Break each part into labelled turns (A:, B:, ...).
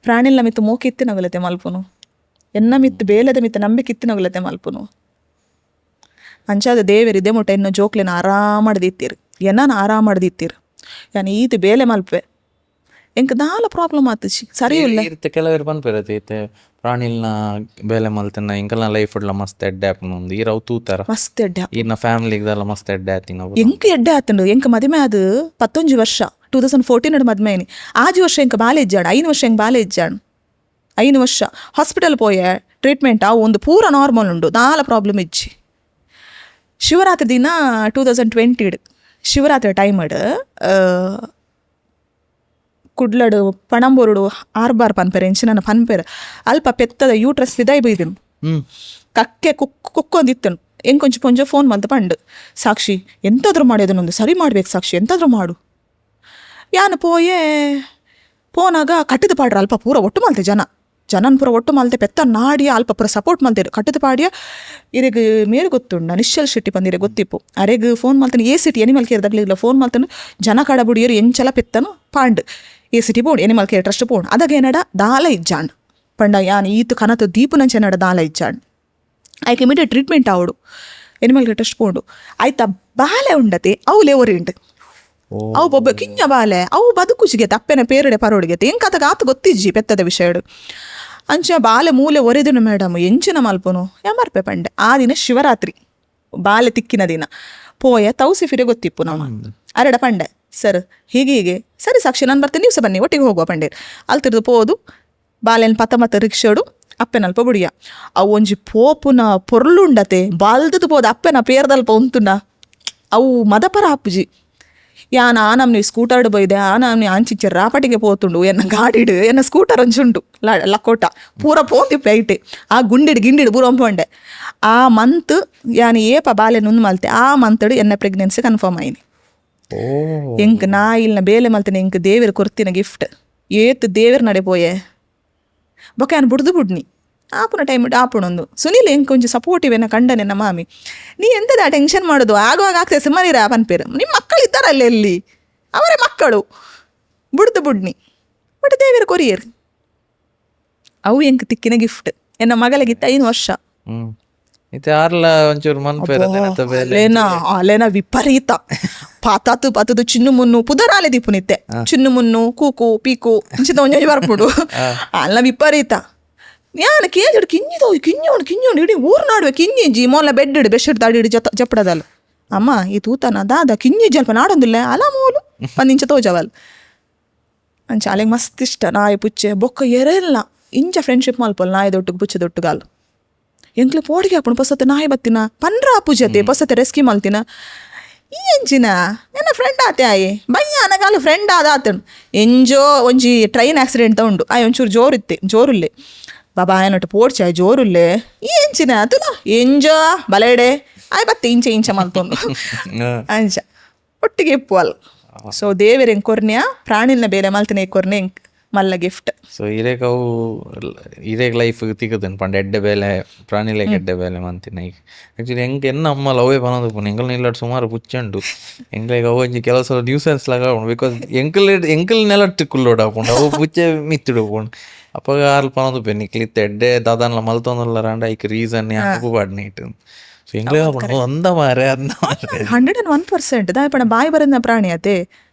A: ಪ್ರಾಣಿಲ್ನ ಮಿತ್ತು ಮೋಕೆ ಇತ್ತಿನಗಲತೆ ಮಲ್ಪುನು ಎನ್ನ ಮಿತ್ತು ಬೇಲದ ಮಿತ್ತು ನಂಬಿಕೆ ಇತ್ತಿನಗಲತೆ ಮಲ್ಪುನು ಅಂಚಾದ ದೇವರಿದೆ ಮುಟ್ಟ ಇನ್ನು ಜೋಕ್ಲೆನ ಆರಾಮಡ್ದಿತ್ತೀರಿ ಎನ್ನ ಆರಾಮಡ್ದಿತ್ತೀರಿ ಯಾನು ಈತು ಬೇಲೆ ಮಲ್ಪೆ ಎಂಕ ದಾಲ ಪ್ರಾಬ್ಲಮ್ ಆತುಜಿ ಸರಿ ಇಲ್ಲ
B: ಇರ್ತೆ ಕೆಲವರು ಪನ್ಪೆರತೆ ಪ್ರಾಣಿಲ್ನ ಬೇಲೆ ಮಲ್ತನ ಇಂಕಲ್ನ ಲೈಫ್ ಉಡ್ಲ ಮಸ್ತ್ ಎಡ್ಡೆ ಆಪುಂಡು ಈರ ಅವು ತೂತಾರ
A: ಮಸ್ತ್ ಎಡ್ಡೆ
B: ಈರ್ನ ಫ್ಯಾಮಿಲಿಗ್ದಲ್ಲ ಮಸ್ತ್ ಎಡ್ಡೆ ಆತಿನ
A: ಎಂಕ ಎಡ್ಡೆ ಆತಂಡು ಎಂಕ ಮದುವೆ ಅದು 11 ವರ್ಷ 2014 ಮದುವೆನಿ ಆಜು ವರ್ಷ ಎಂಕ ಬಾಲೆ ಇಜ್ಜಾಡು 5 ವರ್ಷ ಎಂಕ ಬಾಲೆ ಇಜ್ಜಾಡು 5 ವರ್ಷ ಹಾಸ್ಪಿಟಲ್ ಪೋಯೆ ಟ್ರೀಟ್ಮೆಂಟ್ ಅವು ಒಂದು ಪೂರ ನಾರ್ಮಲ್ ಉಂಡು ದಾಲ ಪ್ರಾಬ್ಲಮ್ ಇಜ್ಜಿ ಶಿವರಾತ್ರಿ ದಿನ 2020 ಶಿವರಾತ್ರಿ ಟೈಮ್ ಕುಡ್ಲಡು ಪಣಂಬೋರುಡು ಆರ್ಬಾರ್ ಪನ್ಪೆರೆ ಎಂಚಿನ ಪನ್ಪೆರೆ ಅಲ್ಪ ಪೆತ್ತದ ಯೂಟ್ರಸ್ ವಿದಾಯ್ ಬೈದಿನು ಕಕ್ಕೆ ಕುಕ್ಕೊಂದಿತ್ತನು ಎಂಕೊಂಚು ಪೊಂಜ ಫೋನ್ ಮಲ್ತ ಪಂಡು ಸಾಕ್ಷಿ ಎಂತಾದ್ರೂ ಮಾಡಿ ಅದನ್ನೊಂದು ಸರಿ ಮಾಡ್ಬೇಕು ಸಾಕ್ಷಿ ಎಂತಾದ್ರೂ ಮಾಡು ಯಾನು ಪೋಯೇ ಪೋನಾಗ ಕಟ್ಟಿದ ಪಾಡ್ರ ಅಲ್ಪ ಪೂರ ಒಟ್ಟು ಮಲ್ತೆ ಜನನ್ ಪೂರ ಒಟ್ಟು ಮಲ್ತೆ ಪೆತ್ತ ನಾಡಿಯ ಅಲ್ಪ ಪೂರ ಸಪೋರ್ಟ್ ಮಲ್ತೇರು ಕಟ್ಟಿದ ಪಾಡಿಯ ಇರೆಗ್ ಮೇರು ಗೊತ್ತುಂಡ ನಿಶ್ಚಲ್ ಶೆಟ್ಟಿ ಬಂದಿರೆ ಗೊತ್ತಿಪ್ಪು ಅರೆಗ್ ಫೋನ್ ಮಲ್ತಾನೆ ಸಿಟಿ ಎನಿಮಲ್ ಕೇರ್ ದಗ್ಲಿಲ್ಲ ಫೋನ್ ಮಲ್ತಾನು ಜನ ಕಡ ಬುಡಿಯರು ಎಂಚಲ ಪೆತ್ತನು ಪಾಂಡ್ ಸಿಟಿ ಪೋಣು ಎನಿಮಲ್ ಕೇರ್ ಟ್ರಸ್ಟ್ ಪೋಣು ಅದಾಗ ಏನಡ ದಾಲ ಇಜ್ಜಾಂಡ್ ಪಂಡ ಯಾನ್ ಈತು ಕನತು ದೀಪು ನಂಚೆನಡ ದಾಲ ಇಜ್ಜಾಂಡ್ ಆಯ್ಕೆ ಇಮಿಡಿಯೇಟ್ ಟ್ರೀಟ್ಮೆಂಟ್ ಆವಡು ಎನಿಮಲ್ ಕೇರ್ ಟ್ರಸ್ಟ್ ಪೋಂಡು ಆಯ್ತಾ ಬಾಲೆ ಉಂಡತೆ ಅವಲೇ ಒರಿಂಡ್ ಅವು ಬೊಬ್ಬ ಕಿಂಜ ಬಾಲೆ ಅವು ಬದುಕುಚಿಗೆ ಅಪ್ಪೆನ ಪೇರಡೆ ಪರೋಡಿಗೆತೆ ಎಂಕತಗ ಆತ ಗೊತ್ತಿಜ್ಜಿ ಪೆತ್ತದ ವಿಷಯಡು ಅಂಚ ಬಾಲೆ ಮೂಲೆ ಒರೆದನು ಮೇಡಮ್ ಎಂಚಿನ ಮಲ್ಪನು ಯಾಮರ್ಪೆ ಪಂಡೆ ಆ ದಿನ ಶಿವರಾತ್ರಿ ಬಾಲೆ ತಿಕ್ಕಿನ ದಿನ ಪೋಯ ತೌಸಿ ಫಿರೆ ಗೊತ್ತಿಪ್ಪು ನಮ್ಮ ಅರಡ ಪಂಡೆ ಸರ್ ಹೀಗೆ ಸರಿ ಸಾಕ್ಷಿ ನಾನು ಬರ್ತೇನೆ ನೀವು ಸಹ ಬನ್ನಿ ಒಟ್ಟಿಗೆ ಹೋಗುವ ಪಂಡೆ ಅಲ್ತಿರ್ದು ಪೋದು ಬಾಲೆನ್ ಪತ್ತ ರಿಕ್ಷೋಡು ಅಪ್ಪೆನಲ್ಪ ಬುಡಿಯ ಅವು ಒಂಜಿ ಪೋಪುನ ಪೊರ್ಲುಂಡತೆ ಬಾಲ್ದದು ಪೋದು ಅಪ್ಪೆನ ಪೇರ್ದಲ್ಪ ಉಂತುಂಡ ಅವು ಮದಪರ ಅಪ್ಪುಜಿ ಯಾನ ನಮ್ನಿ ಸ್ಕೂಟರ್ಡ್ ಬೈದೆ ನಮ್ನಿ ಅಂಚಿಚ್ಚೆ ರಾಪಟಿಗೆ ಪೋತುಂಡು ಎನ್ನ ಗಾಡಿಡು ಎನ್ನ ಸ್ಕೂಟರ್ ಅಂಚುಂಡು ಲಕ್ಕೋಟ ಪೂರ ಪೋಂದಿ ಪ್ಲೈಟೆ ಆ ಗಿಂಡಿಡು ಪೂರ ಒಂಪೊಂಡೆ ಆ ಮಂತ್ ಯಾನು ಏಪ ಬಾಲೆ ನುಂದು ಮಲ್ತೆ ಆ ಮಂತಡು ಎನ್ನ ಪ್ರೆಗ್ನೆನ್ಸಿ ಕನ್ಫರ್ಮ್ ಆಯ್ನಿ ಎಂಕ್ ನಾ ಇಲ್ನ ಬೇಲೆ ಮಲ್ತೇನೆ ಎಂಕ್ ದೇವರ ಕೊರ್ತಿನ ಗಿಫ್ಟ್ ಏತ್ ದೇವರ ನಡೆ ಪೋಯೆ ಬೊಕ ಯಾನು ಬುಡ್ನಿ ಆಪುನ ಟೈಮ್ ಆಪುಣೊಂದು ಸುನೀಲ್ ಎಂಕ್ ಒಂಚು ಸಪೋರ್ಟಿವ್ ಎನ್ನ ಕಂಡನೆ ನಮ್ಮ ಮಾಮಿ ನೀ ಎಂತದ ಟೆನ್ಷನ್ ಮಾಡೋದು ಆಗುವಾಗ ಆಗ್ತದೆ ಸುಮ್ಮನಿರ ಪನ್ಪೇರು ನಿಮ್ಮ ಮಕ್ಕಳು ಇದ್ದಾರಲ್ಲ ಎಲ್ಲಿ ಅವರೇ ಮಕ್ಕಳು ಬುಡ್ನಿ ಬಟ್ ದೇವರ ಕೊರಿಯರ್ ಅವು ಎಂಕ್ ತಿಕ್ಕಿನ ಗಿಫ್ಟ್ ಎನ್ನ ಮಗಳಿಗಿತ್ತ 5 ವರ್ಷ ಅಲೆನ ವಿಪರೀತ ಪಾತದು ಚಿನ್ನು ಮುನ್ನು ಪುದರಾಲೆ ದೀಪು ನಿತ್ತೆ ಚಿನ್ನು ಮುನ್ನು ಕೂಕು ಪೀಕು ಇಂಚಿತ ಒಂಜೊಂಜಿ ಬರ್ಪುಡು ಅಲ್ಲ ವಿಪರೀತ ಯಾನ ಕೇಳಿಡು ಕಿಂಜೋಡು ಇಡೀ ಊರು ನಾಡುವೆ ಕಿಂಜಿ ಮೊಲ್ಲ ಬೆಡ್ ಇಡು ಬೆಸ್ಟ್ ತಾಡಿಡು ಜಪ್ಪಡದಲ್ಲ ಅಮ್ಮ ಈ ತೂತನ ದಾದ ಕಿಂಜಿ ಜಲ್ಪ ನಾಡೊಂದಿಲ್ಲ ಅಲ ಮೂಲು ಇಂಚ ತೋಜವಲ್ ಅಂಚ ಅಲೆಗೆ ಮಸ್ತ್ ಇಷ್ಟ ನಾಯಿ ಪುಚ್ಚೆ ಬೊಕ್ಕ ಎರೆಲ್ಲ ಇಂಚ ಫ್ರೆಂಡ್ಶಿಪ್ ಮಲ್ಪಲ್ ನಾಯಿ ದೊಟ್ಟಿಗೆ ಪುಚ್ಚೆ ದೊಟ್ಟುಗಾಲು ಎಂಕ್ಲೆ ಪೋಡಿಗೆ ಹಾಕೊಂಡು ಪೊಸತ್ತೆ ನಾಯಿ ಬತ್ತಿನ ಪನ್ರ ಪೂಜತೆ ಪೊಸತ್ತೆ ರೆಸ್ಕಿ ಮಲ್ತಿನ ಈ ಎಂಚಿನ ನನ್ನ ಫ್ರೆಂಡ್ ಆತೆ ಆಯಿ ಬಯ್ಯ ನನಗಾಲು ಫ್ರೆಂಡ್ ಆದಾತನು ಎಂಜೋ ಒಂಜಿ ಟ್ರೈನ್ ಆಕ್ಸಿಡೆಂಟ್ ಉಂಡು ಆಯ್ ಒಂಚೂರು ಜೋರುಲ್ಲೆ ಬಾಬಾ ಏನೊಟ್ಟು ಪೋಡ್ಚಾಯ್ ಜೋರುಲ್ಲೆ ಈ ಎಂಚಿನ ತುಲ ಎಂಜೋ ಬಲೇಡೆ ಆಯ್ ಬತ್ತೆ ಇಂಚ ಮಲ್ತೊಂದು ಅಂಚ ಒಟ್ಟಿಗೆ ಇಪ್ಪು ಅಲ್ಲ ಸೊ ದೇವರ ಹೆಂಗೆ ಕೊರ್ನೆಯ ಪ್ರಾಣಿನ ಬೇರೆ ಮಲ್ತಿನ ಕೊರ್ನೆ ಹೆಂಗೆ ಮಲ್ಲ ಗಿಫ್ಟ್
B: ಸೊ ಇರೇಗ ಲೈಫ್ ತಿಕ್ಕದನ್ ಪಂಡ ಎಡ್ಡೆ ಬೇಲೆ ಪ್ರಾಣಿಲೆ ಎಡ್ಡೆ ಬೇಲೆ ಮಂತಿನ ಈಗ ಆ್ಯಕ್ಚುಲಿ ಹೆಂಗೆ ಎನ್ನ ಅಮ್ಮಲ್ಲ ಅವೇ ಪನದು ಪೋನು ಎಂಕಲ್ ನಿಲ್ಲಡ್ ಸುಮಾರು ಪುಚ್ಚಂಡು ಎಂಗ್ಲಿಗೆ ಅವು ಒಂಜಿ ಕೆಲಸ ನ್ಯೂಸೆನ್ಸ್ ಲಾಗ ಬಿಕಾಸ್ ಎಂಕಲ್ ನೆಲಟ್ಟು ಕುಲ್ಲೋಡು ಹಾಕೊಂಡು ಅವು ಪುಚ್ಚೆ ಮಿತ್ತಿಡು ಪೋಂಡು ಅಪ್ಪಾಗ ಆರ್ಲು ಪನದು ಪೆ ನಿಕ್ಲಿತ್ತ ಎಡ್ಡೆ ದಾದಾನ್ಲ ಮಲ್ತೊಂದಲ್ಲ ರಂಡ ಐಕ್ ರೀಸನ್ ಯಾಕು ಪಾಡ್ನಿಟ್ಟು ಸೊ ಎಂಗ್ಲಿಗೆ ಹಾಕೊಂಡು ಅಂದ ಮಾರೆ
A: 101% ದಾಯಪಣ ಬಾಯಿ ಬರೆದ ಪ್ರಾಣಿ ಅದೇ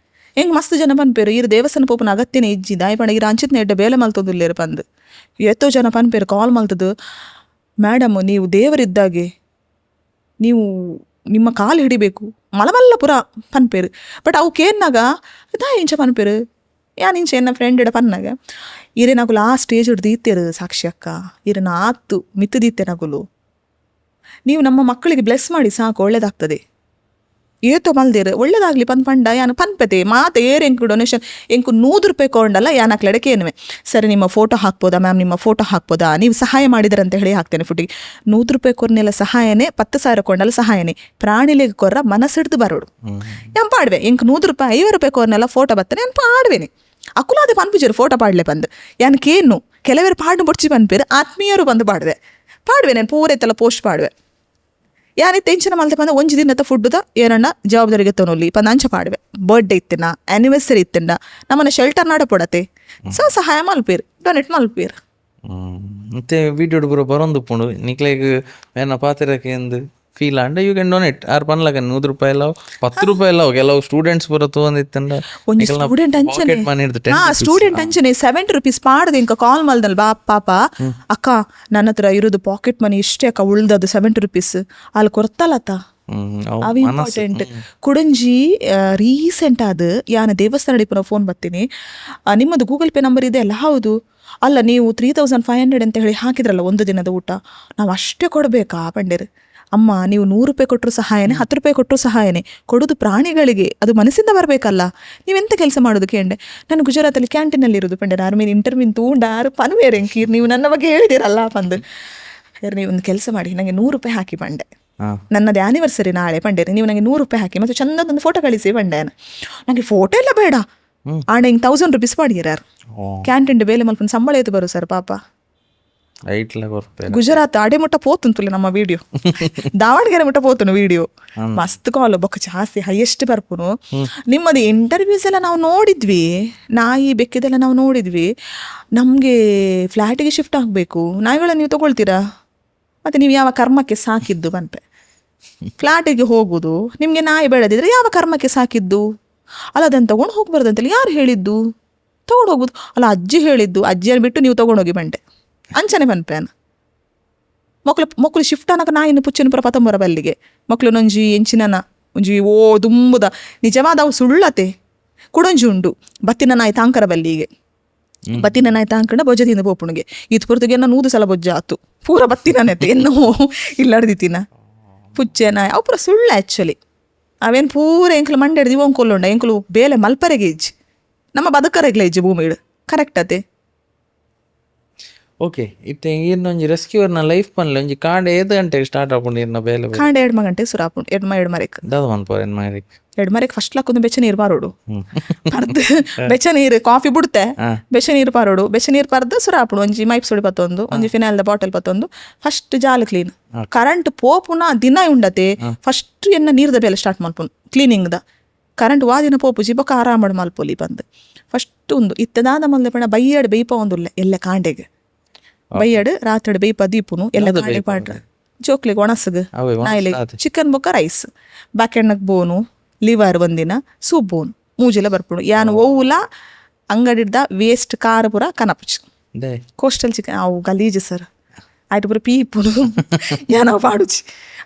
A: ಹೆಂಗೆ ಮಸ್ತ್ ಜನ ಪನ್ಪೇರು ಇರು ದೇವಸ್ಥಾನ ಪೋಪನ ಅಗತ್ಯನೇ ಇಜ್ಜಿ ದಾಯಪಣ ಇರು ಅಂಚಿತ್ನ ಎಡ್ಡೆ ಬೇಲೆ ಮಲ್ತೊಂದಿಲ್ಲೇರು ಬಂದು ಎತ್ತೋ ಜನ ಪನ್ಪೇರು ಕಾಲ್ ಮಲ್ತದು ಮೇಡಮ್ ನೀವು ದೇವರಿದ್ದಾಗೆ ನೀವು ನಿಮ್ಮ ಕಾಲು ಹಿಡಿಬೇಕು ಮಲಮಲ್ಲ ಪುರ ಪನ್ಪೇರು ಬಟ್ ಅವು ಕೇನ್ನಾಗ ಇಂಚ ಪನ್ಪೇರು ಯಾನ್ ಇಂಚ ಎನ್ನ ಫ್ರೆಂಡ್ ಇಡ ಪನ್ನಾಗ ಇರೇ ನಗುಲು ಆ ಸ್ಟೇಜ್ ಹಿಡ್ದು ಇತ್ತೇರು ಸಾಕ್ಷಿ ಅಕ್ಕ ಇರನ ಆತು ಮಿತ್ತದಿತ್ತೆ ನಗುಲು ನೀವು ನಮ್ಮ ಮಕ್ಕಳಿಗೆ ಬ್ಲೆಸ್ ಮಾಡಿ ಸಾಕು ಒಳ್ಳೇದಾಗ್ತದೆ ಏತೋ ಮಲ್ದೇರು ಒಳ್ಳೇದಾಗ್ಲಿ ಪಂಡ ಯಾನು ಪನ್ಪತೆ ಮಾತು ಎಂಕು ಡೊನೇಷನ್ ಎಂಕು ₹100 ಕೊಂಡಲ್ಲ ಯಾನು ಹಾಕ್ಲಡಕ್ಕೆ ಏನುವೆ ಸರಿ ನಿಮ್ಮ ಫೋಟೋ ಹಾಕ್ಬೋದಾ ಮ್ಯಾಮ್ ನಿಮ್ಮ ಫೋಟೋ ಹಾಕ್ಬೋದಾ ನೀವು ಸಹಾಯ ಮಾಡಿದ್ರಂತ ಹೇಳಿ ಹಾಕ್ತೇನೆ ಫುಟಿಗೆ ₹100 ಕೊರ್ನೆಲ್ಲ ಸಹಾಯನೇ 10,000 ಕೊಂಡಲ್ಲ ಸಹಾಯನೇ ಪ್ರಾಣಿಲಿಗೆ ಕೊರ್ರ ಮನಸ್ಸಿಡ್ದು ಬರೋಡು ಯಾನ್ ಪಾಡ್ವೆ ಎಂಕು ₹100 ₹50 ಕೊರ್ನೆಲ್ಲ ಫೋಟೋ ಬರ್ತೇನೆ ನಾನು ಪಾಡ್ವೇನೆ ಅಕುಲಾದೆ ಪನ್ಪುಜರು ಫೋಟೋ ಪಾಡ್ಲೆ ಬಂದು ಯಾನಕೇನು ಕೆಲವರು ಪಾಡ್ನು ಬೊಡ್ಚಿ ಪನ್ಪೇರು ಆತ್ಮೀಯರು ಬಂದು ಪಾಡ್ವೆ ನಾನು ಪೂರೈತೆಲ್ಲ ಪೋಸ್ಟ್ ಪಾಡ್ವೆ ಯಾನಿ ಟೆನ್ಷನ್ ಮಲ್ತೆ ಪಂದ ಒಂಜಿ ದಿನದ ಫುಡ್ದ ಏನಣ್ಣ ಜವಾಬ್ದಾರಿಗೆ ತೊನೊಲ್ಲಿ ಪಂದ ಅಂಚ ಪಾಡ್ವೆ ಬರ್ಡೇ ಇತ್ತಿನ ಆ್ಯನಿವರ್ಸರಿ ಇತ್ತಿಂಡ ನಮ್ಮನ್ನ ಶೆಲ್ಟರ್ ನಾಡ ಪೊಡತೆ ಸೊ ಸಹಾಯ ಮಲ್ಪೇರು ಡೊನೇಟ್ ಮಲ್ಪೇರು.
B: ಮತ್ತೆ ವೀಡಿಯೋಡು ಪೂರ ಬರೋಂದು ಉಪ್ಪುಂಡು ನಿಕ್ಲೆಗ್ ಏನ ಪಾತೆರಕ್ಕೆ ಎಂದು ಫೀಲ್ ಅಂಡ ಯು ಕ್ಯಾನ್ ಡೊನೇಟ್ ಆರ್ ಪನ್ಲಕ ₹100 ಇಲ್ಲವು ₹10 ಇಲ್ಲವು ಕೆಲವು ಸ್ಟೂಡೆಂಟ್ಸ್ ಪೂರ ತಗೊಂಡಿತ್ತಂಡ
A: ಒಂಜಿ ಸ್ಟೂಡೆಂಟ್ ಅಂಚನೆ ಸ್ಟೂಡೆಂಟ್ ಅಂಚನೆ ₹70 ಪಾಡ್ದೆ ಇಂಕ ಕಾಲ್ ಮಲ್ದಲ್ ಬಾ ಪಾಪ ಅಕ್ಕ ನನ್ನ ಹತ್ರ ಇರೋದು ಪಾಕೆಟ್ ಮನಿ ಇಷ್ಟೇ ಅಕ್ಕ ಉಳ್ದದು ₹70 ಅಲ್ಲಿ ಕೊರ್ತಲತ್ತ ಅವು ಇಂಪಾರ್ಟೆಂಟ್ ಕುಡಂಜಿ ರೀಸೆಂಟ್ ಆದ ಯಾನ ದೇವಸ್ಥಾನ ನಡಿಪುನ ಫೋನ್ ಬರ್ತೀನಿ ನಿಮ್ಮದು ಗೂಗಲ್ ಪೇ ನಂಬರ್ ಇದೆ ಅಲ್ಲ ಹೌದು ಅಲ್ಲ ನೀವು 3500 ಅಂತ ಹೇಳಿ ಹಾಕಿದ್ರಲ್ಲ ಒಂದು ದಿನದ ಊಟ ನಾವು ಅಷ್ಟೇ ಕೊಡಬೇಕಾ ಪಂಡೇರು ಅಮ್ಮ ನೀವು ₹100 ಕೊಟ್ಟರು ಸಹಾಯನೇ ₹10 ಕೊಟ್ಟರು ಸಹಾಯನೇ ಕೊಡೋದು ಪ್ರಾಣಿಗಳಿಗೆ ಅದು ಮನಸ್ಸಿಂದ ಬರಬೇಕಲ್ಲ ನೀವೆಂತ ಕೆಲಸ ಮಾಡೋದು ಕೇಂಡೆ ನಾನು ಗುಜರಾತಲ್ಲಿ ಕ್ಯಾಂಟೀನಲ್ಲಿ ಇರೋದು ಪಂಡೇರು ಆರು ಮೀನು ಇಂಟರ್ವ್ಯೂನ್ ತೂಂಡಾರು ಪನ್ವೇರೆ ಕೀರ್ ನೀವು ನನ್ನ ಬಗ್ಗೆ ಹೇಳಿದಿರಲ್ಲ ಪಂದು ನೀವು ಒಂದು ಕೆಲಸ ಮಾಡಿ ನನಗೆ ₹100 ಹಾಕಿ ಪಂಡೆ ನನ್ನದು ಆ್ಯನಿವರ್ಸರಿ ನಾಳೆ ಪಂಡೇರಿ ನೀವು ನನಗೆ ₹100 ಹಾಕಿ ಮತ್ತು ಚಂದದೊಂದು ಫೋಟೋ ಕಳಿಸಿ ಪಂಡೇನ ನನಗೆ ಫೋಟೋ ಎಲ್ಲ ಬೇಡ ಆಂಡ ಹಿಂಗೆ ₹1000 ಪಾಡಿಯರಾರು ಕ್ಯಾಂಟೀನ್ ಬೇಲೆ ಮಲ್ಪನ ಸಂಬಳ ಎದ್ದು ಬರು ಸರ್ ಪಾಪ ಗುಜರಾತ್ ಆಡೆ ಮುಟ್ಟ ಪೋತುಂತುಲೆ ನಮ್ಮ ವಿಡಿಯೋ ದಾವಣಗೆರೆ ಮುಟ್ಟ ಪೋತುನು ವಿಡಿಯೋ ಮಸ್ತ್ ಕಾಲ್ ಬೊಕ್ಕ ಜಾಸ್ತಿ ಹೈಯೆಸ್ಟ್ ಬರ್ಪುನು ನಿಮ್ಮದು ಇಂಟರ್ವ್ಯೂಸ್ ಎಲ್ಲ ನಾವು ನೋಡಿದ್ವಿ ನಾಯಿ ಬೆಕ್ಕಿದೆಲ್ಲ ನಾವು ನೋಡಿದ್ವಿ ನಮಗೆ ಫ್ಲ್ಯಾಟಿಗೆ ಶಿಫ್ಟ್ ಆಗಬೇಕು ನಾಯಿಗಳನ್ನ ನೀವು ತಗೊಳ್ತೀರಾ ಮತ್ತು ನೀವು ಯಾವ ಕರ್ಮಕ್ಕೆ ಸಾಕಿದ್ದು ಬಂತೆ ಫ್ಲ್ಯಾಟಿಗೆ ಹೋಗುದು ನಿಮಗೆ ನಾಯಿ ಬೆಳೆದಿದ್ರೆ ಯಾವ ಕರ್ಮಕ್ಕೆ ಸಾಕಿದ್ದು ಅಲ್ಲ ಅದನ್ನು ತೊಗೊಂಡು ಹೋಗ್ಬಾರ್ದಂತೇಳಿ ಯಾರು ಹೇಳಿದ್ದು ತೊಗೊಂಡು ಹೋಗ್ಬೋದು ಅಲ್ಲ ಅಜ್ಜಿ ಹೇಳಿದ್ದು ಅಜ್ಜಿಯನ್ನು ಬಿಟ್ಟು ನೀವು ತೊಗೊಂಡೋಗಿ ಬಂಡೆ ಅಂಚನೆ ಬನ್ಪೇನ ಮಕ್ಕಳು ಶಿಫ್ಟ್ ಅನ್ನಕ ನಾಯಿನ ಪುಚ್ಚಿನ ಪುರ ಪತಂಬರ ಬಲ್ಲಿಗೆ ಮಕ್ಕಳು ನೊಂಜಿ ಎಂಚಿನನ ಒಂಜಿ ಓ ದುಂಬುದ ನಿಜವಾದ ಅವು ಸುಳ್ಳತೆ ಕುಡೊಂಜಿ ಉಂಡು ಬತ್ತಿನ ನಾಯಿ ತಾಂಕರ ಬಲ್ಲಿಗೆ ಬತ್ತಿನ ನಾಯಿ ತಾಂಕಂಡ ಬೊಜ್ಜದಿಂದ ಬೋಪುಣಿಗೆ ಇದು ಪುರತಿಗೆ 100 ಸಲ ಬೊಜ್ಜ ಆತು ಪೂರ ಬತ್ತಿನ ನೆತ್ತೆ ಎನ್ನೋ ಇಲ್ಲಾಡ್ದಿತ್ತಿನ ಪುಚ್ಚೆ ನಾಯಿ ಅವು ಪೂರ ಸುಳ್ಳು ಆ್ಯಕ್ಚುಲಿ ಅವೇನು ಪೂರ ಎಂಕ್ಲು ಮಂಡೆ ಹಿಡ್ದು ಒಂಕೊಲ್ಲುಂಡ ಎಂಕ್ಲು ಬೇಲೆ ಮಲ್ಪರೆಗೆ ಇಜ್ಜಿ ನಮ್ಮ ಬದುಕರೆಗ್ಲ ಇಜ್ಜಿ ಭೂಮಿ ಇಡು ಕರೆಕ್ಟ್ ಅತೆ
B: ಓಕೆ ಇತ್ತೆ ಇನ್ನೊಂಜಿ ರೆಸ್ಕ್ಯೂರ್ನ ಲೈಫ್ ಪನ್ಲೆ ಒಂಜಿ ಕಾಂಡೆ 5 ಗಂಟೆಗೆ ಸ್ಟಾರ್ಟ್ ಆಪುಂಡು ಇರ್ನ ಬೇಲೆ
A: ಕಾಂಡೆ 2 ಗಂಟೆ ಸುರಾಪುಂಡು ಎಡ್ಮರೆಕ್
B: ದಾದ ಮನ್ಪೋರ್
A: ಎಡ್ಮರೆಕ್ ಫಸ್ಟ್ ಲಕ್ಕೊಂದು ಬೆಚ್ಚ ನೀರು ಪಾರೋಡು ಪರ್ದು ಬೆಚ್ಚ ನೀರು ಕಾಫಿ ಬಿಡ್ತೆ ಬೆಚ್ಚ ನೀರು ಪಾರೋಡು ಬೆಚ್ಚ ನೀರು ಪರ್ದು ಸುರಾಪುಡು ಒಂಜಿ ಮೈಪ್ ಸುಡಿ ಪತ್ತೊಂದು ಒಂಜಿ ಫಿನಾಲ್ದ ಬಾಟಲ್ ಪತ್ತೊಂದು ಫಸ್ಟ್ ಜಾಲ ಕ್ಲೀನ್ ಕರೆಂಟ್ ಪೋಪುನ ದಿನ ಉಂಡತೆ ಫಸ್ಟ್ ಎನ್ನ ನೀರ್ದ ಬೇಲೆ ಸ್ಟಾರ್ಟ್ ಮಲ್ಪುನು ಕ್ಲೀನಿಂಗ್ದ ಕರೆಂಟ್ ವಾದಿನ ಪೋಪುಜಿ ಬೊಕ್ಕ ಆರಾಮಡ್ ಮಲ್ಪೊಲಿ ಬಂದು ಫಸ್ಟ್ ಒಂದು ಇತ್ತದಾದ ಮಲ್ಲೆ ಪಣ ಬೈಯಡ್ ಬೇಯ್ಪ ಒಂದುಲ್ಲೆ ಎಲ್ಲ ಕಾಂಡೆಗೆ ಬೈಯಡ್ ರಾತ್ರಿ ಬೇಯ್ಪ ದೀಪುನು ಎಲ್ಲ ಕಾಂಡೆ ಪಾಡ್ರ ಜೋಕ್ಲಿಗೆ ಒಣಸಗ ನಾಯಿಲೆ ಚಿಕನ್ ಬೊಕ್ಕ ರೈಸ್ ಬಾಕೆಣ್ಣಕ್ಕೆ ಬೋನು ಲಿವರ್ ಒಂದಿನ ಸೂಪ್ ಬೋನು ಮೂಜೆಲ್ಲ ಬರ್ಪುಡು ಯಾನು ಓವುಲ ಅಂಗಡಿಡ್ದ ವೇಸ್ಟ್ ಖಾರ ಪುರ ಕನಪುಚ್ ಕೋಸ್ಟಲ್ ಚಿಕನ್ ಅವು ಗಲೀಜು ಸರ್ ಆಯ್ತು ಪುರ ಪೀಪುಡು ಯಾನವ ಪಾಡುಚಿ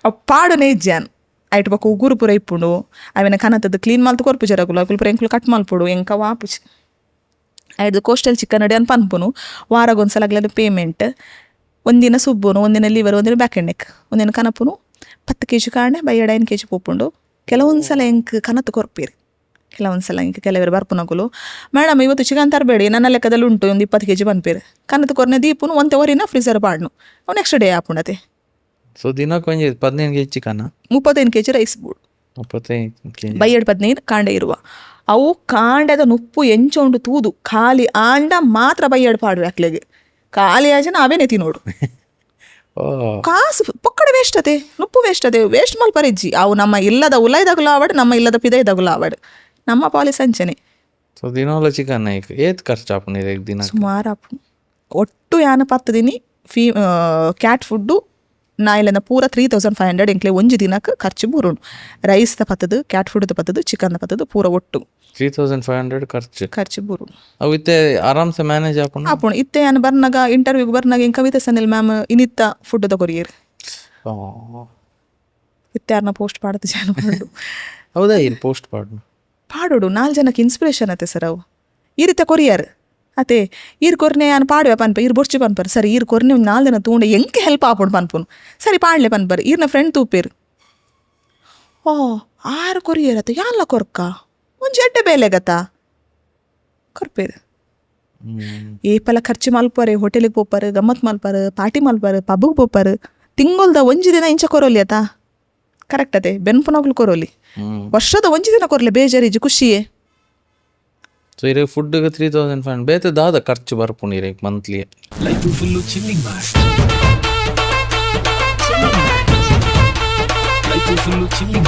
A: ಅವು ಪಾಡುನೇ ಇಜ್ಜಾನು ಆಯ್ತು ಬೊಕ್ಕ ಉಗುರು ಪುರ ಇಪ್ಪುಂಡು ಅವೇನ ಕನತದ್ದು ಕ್ಲೀನ್ ಮಲ್ತು ಕೊರ್ಪು ಜರಗುಲು ಅಕುಲು ಪುರ ಎಂಕ್ಲು ಕಟ್ ಮಲ್ಪುಡು ಎಂಕ ವಾಪುಚಿ ಆಯ್ತು ಕೋಸ್ಟಲ್ ಚಿಕನ್ ಅಡಿ ಅನ್ ಪನ್ಪುನು ವಾರಗೊಂದ್ಸಲ ಪೇಮೆಂಟ್ ಒಂದಿನ ಸುಬ್ಬುನು ಒಂದಿನ ಲಿವರ್ ಒಂದಿನ ಬ್ಯಾಕೆಂಡೆಕ್ ಒಂದಿನ ಕನಪುನು 10 kg ಕಾಣೆ ಬೈಯಡ 9 kg ಪೋಪುಂಡು ಕೆಲವೊಂದ್ಸಲ ಎಂಕ್ ಕನತು ಕೊರ್ಪೇರಿ ಕೆಲವೊಂದ್ಸಲ ಇಂಕ ಕೆಲವರು ಬರ್ಪುನಗುಲು ಮೇಡಮ್ ಇವತ್ತು ಚಿಕನ್ ತರಬೇಡಿ ನನ್ನ ಲೆಕ್ಕದಲ್ಲಿ ಉಂಟು ಒಂದು 20 kg ಬಂದ್ಪೇರಿ ಕನತು ಕೊರ್ನೆ ದೀಪುನು ಒಂತೆ ವರಿನ ಫ್ರೀಸರ್ ಪಾಡ್ನು ಅವು ನೆಕ್ಸ್ಟ್ ಡೇ ಆಪುಣತೆ
B: ಸೊ ದಿನಕ್ಕೆ ಒಂಜಿ 15 kg ಚಿಕನ್
A: 35 kg ರೈಸ್ ಬೂಡು
B: 35
A: ಬೈಯಡ್ 15 ಕಾಂಡೆ ಇರುವ ಅವು ಕಾಂಡದ ನುಪ್ಪು ಎಂಚೊಂಡು ತೂದು ಖಾಲಿ ಆಂಡ ಮಾತ್ರ ಬೈಯಡ್ ಪಾಡ್ವೆ ಅಕ್ಲೆಗೆ ಖಾಲಿ ಆಜನ ಅವೇನೆ ತಿನ್ನೋಡು ಕಾಸು ಪೊಕ್ಕಡೆ ವೇಸ್ಟ್ ಅತೆ ನುಪ್ಪು ವೇಸ್ಟ್ ಅತೆ ವೇಸ್ಟ್ ಮಲ್ಪರಿಜ್ಜಿ ಅವು ನಮ್ಮ ಇಲ್ಲದ ಉಲೈದಾಗಲು ಆವಡ್ ನಮ್ಮ ಇಲ್ಲದ ಪಿದೈದಾಗಲು ಆವಡ್ ನಮ್ಮ ಪಾಲಿಸ್ ಅಂಚನೆ
B: ಸೊ ದಿನೋಲ ಚಿಕನ್ ಏತ್ ಖರ್ಚು ಆಪುಂಡು ದಿನ
A: ಸುಮಾರು ಆಪು ಒಟ್ಟು ಯಾನ 10 ದಿನ ಕ್ಯಾಟ್ ಫುಡ್ಡು ನಾಯಿಲೆನ ಪೂರ 3500 ಎಂಕ್ಲೆ ಒಂಜಿ ದಿನಕ್ಕೆ ಖರ್ಚು ಬೂರುಂಡು ರೈಸ್ದ ಪತ್ತದು ಕ್ಯಾಟ್ ಫುಡ್ದ ಪತ್ತದು ಚಿಕನ್ದ ಪತ್ತದು ಪೂರ ಒಟ್ಟು
B: 3500
A: ಖರ್ಚು ಬೂರುಂಡು
B: ಅವು ಇತ್ತೆ ಆರಾಮ್ಸೆ ಮ್ಯಾನೇಜ್ ಆಪುಂಡು
A: ಇತ್ತೆ ಯಾನು ಬರ್ನಾಗ ಇಂಟರ್ವ್ಯೂಗೆ ಬರ್ನಾಗ ಇಂಕ ಕವಿತಾ ಸನಿಲ್ ಮ್ಯಾಮ್ ಇನಿತ್ತ ಫುಡ್ ಕೊರಿಯರ್ ಇತ್ತೆ ಯಾರನ್ನ ಪೋಸ್ಟ್ ಪಾಡದು ಜಾನು ಮಾಡು
B: ಹೌದಾ ಇಲ್ಲಿ ಪೋಸ್ಟ್
A: ಪಾಡೋಡು 4 ಜನಕ್ಕೆ ಇನ್ಸ್ಪಿರೇಷನ್ ಅತೆ ಸರ್ ಅವು ಈ ರೀತಿ ಕೊರಿಯರ್ ಅತೆ ಈರ್ ಕೊರ್ನೆ ಯಾನು ಪಾಡುವೆ ಪನ್ಪ ಈರ್ ಬೊರ್ಚಿ ಪನ್ಪರ್ ಸರಿ ಈರ್ ಕೊರ್ನೆ ಒಂದು 4 ದಿನ ತೂಂಡೆ ಎಂಕೆ ಹೆಲ್ಪ್ ಆಪುಂಡು ಪನ್ಪುನು ಸರಿ ಪಾಡ್ಲೆ ಪನ್ಪರ್ ಈರ್ನ ಫ್ರೆಂಡ್ ತೂಪೇರು ಓ 6 ಕೊರಿಯರ್ ಅತ್ತೆ ಯಾನ್ಲ ಕೊರ್ಕ ಒಂಜಿ ಎಡ್ಡೆ ಬೇಲೆಗತ್ತ ಕೊರ್ಪೇರು ಏಪಲ ಖರ್ಚು ಮಲ್ಪರೆ ಹೋಟೆಲಿಗೆ ಪೋಪಾರು ಗಮ್ಮತ್ ಮಲ್ಪಾರು ಪಾರ್ಟಿ ಮಲ್ಪಾರು ಪಬ್ಗೆ ಪೋಪಾರು ತಿಂಗೊಲ್ದ ಒಂಜಿ ದಿನ ಇಂಚ ಕೊರೋಲಿ ಆತ ಕರೆಕ್ಟ್ ಅತೆ ಬೆನ್ಪುನಾಗ್ಲು ಕೊರೋಲಿ ವರ್ಷದ ಒಂಜಿ ದಿನ ಕೊರ್ಲೆ ಬೇಜಾರಿಜಿ ಖುಷಿಯೇ
B: ಸೊ ಇರೇ ಫುಡ್ಗೆ 3500 ಬೇತೆ ದಾದ ಖರ್ಚು ಬರ್ಪುಂಡು ಇರೇ ಮಂತ್ಲಿ
C: ಲೈಫ್ ಫುಲ್ಲು ಚಿಲ್ಲಿಂಗ್ ಮಾಡಿ ಫುಲ್ ಚಿಲ್ಲಿ